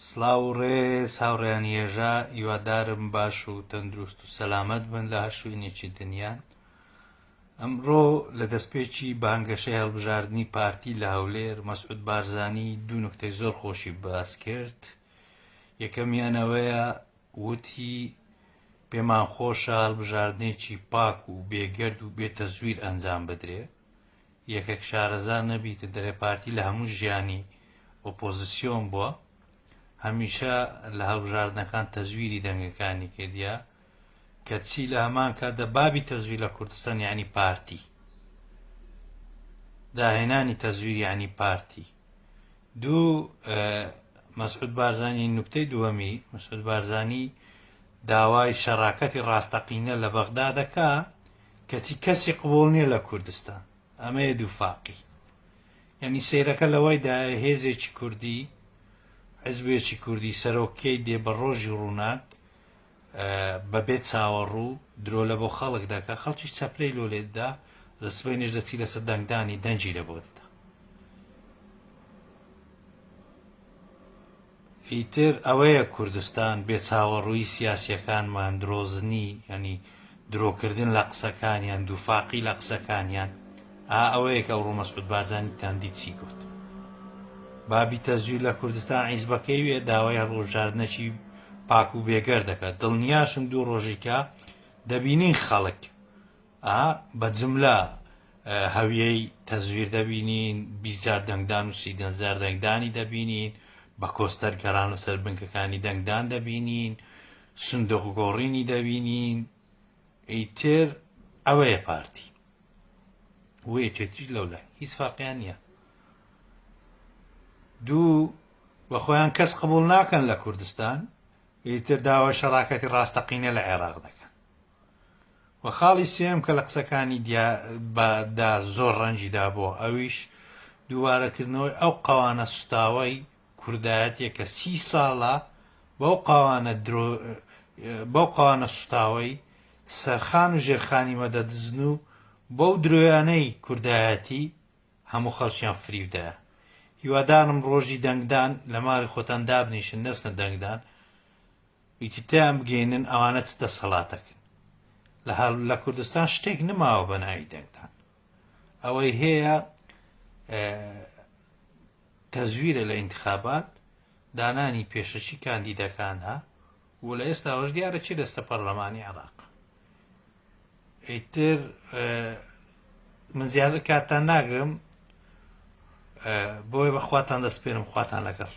سڵاوڕێ ساوڕێیان هێژا هیوادارم باش و تەندروست و سەلامەت بن لە هەر شوێنێکی دنیان. ئەمڕۆ لە دەستپێکی بانگەشەی هەڵبژاردننی پارتی لە هەولێر مەسعود بارزانی دوو نکتەی زۆر خۆشی باس کرد. یەکەمیانەوەیە وتی پێمان خۆشە هەڵبژاردنێکی پاک و بێگەرد و بێتەزویر ئەنجام بدرێ. یەکێک شارەزا نەبیتە دەرێ پارتی لە هەموو ژیانی ئۆپۆزیسیۆن بووە، هەمیشە لە هەڵبژاردنەکان تەزویری دەنگەکانی کردیا کە چی لە هەمان کاتدا بابی تەزویر لە کوردستان یعنی پارتی، داهێنانی تەزویر یعنی پارتی. دوو، مەسعود بارزانی نکتەی دووەمی، مەسعود بارزانی داوای شەڕاکەتی ڕاستەقینە لە بەغدا دەکا کەچی کەسی قبوڵ نییە لە کوردستان. ئەمەیە دووفاقی، یعنی سیرەکە لەوەیدا هێزێکی کوردی، حزبێکی کوردی سەرۆکەی دێ بە ڕۆژی ڕووناک بەبێت چاوەڕوو درۆ لە بۆ خەڵک دەکە، خەڵکیش چەپرەی لۆ لێتدا، لە سبەینش دەچی لەسەر دەنگدانی دەنجی لە بۆ دەدا. ئیتر ئەوەیە کوردستان بێ چاوەڕووی سیاسیەکانمان درۆزنی، ینی درۆکردن لە قسەکانیان، دووفاقی لە قسەکانیان. ئەوەیە کە ئەوڕۆ مەسعود بارزانی تاندی چی گوت. بابی تەزویر لە کوردستان حیزبەکەی وێ داوای هەڵبژاردنەکی پاک و بێگەر دەکات. دڵنیاشم دوو ڕۆژێکە دەبینین خەڵک بە جملە هەویەی تەزویر دەبینین، 20,000 دەنگدان و 30,000 دەنگدانی دەبینین، بە کۆستەرگەران لەسەر بنکەکانی دەنگدان دەبینین، سندوق گۆڕینی دەبینین. ئیتر ئەوەیە پارتی وەیەکێتیش لەولای هیچ فەرقیان نییە. دوو، بە خۆیان کەس قبوڵ ناکەن لە کوردستان، ئیتر داوای شەڕاکەتی ڕاستەقینە لە عێراق دەکەن. و خاڵی سێم کە لە قسەکانی دا زۆر ڕەنجیدا بۆ ئەویش دووبارەکردنەوەی ئەو قەوانە سوتاوەی کوردایەتیە کە 30 ساڵە بەو قەوانە سوتاوەی سەرخان و ژێرخانی مەدەدزن و بەو درۆیانەی کوردایەتی هەموو خەڵکیان فریودایە. هیوادارم ڕۆژی دەنگدان لە ماڵی خۆتان دابنیشن، نەچنە دەنگدان، ئیتیان بگەینن ئەوانە چ دەسەڵاتەکەن. لە کوردستان شتێک نماوە بە ناوی دەنگدان. ئەوەی هەیە تەزویرە لە ئینتخابات، دانانی پێشەچی کاندیدەکانە، و لە ئێستاوەش دیارە چی دەستە پەرلەمانی عێراق. ئیتر من زیاتر کاتتان ناگرم، بۆی بەخواتان دەسپێرم، خواتان لەگەڵ.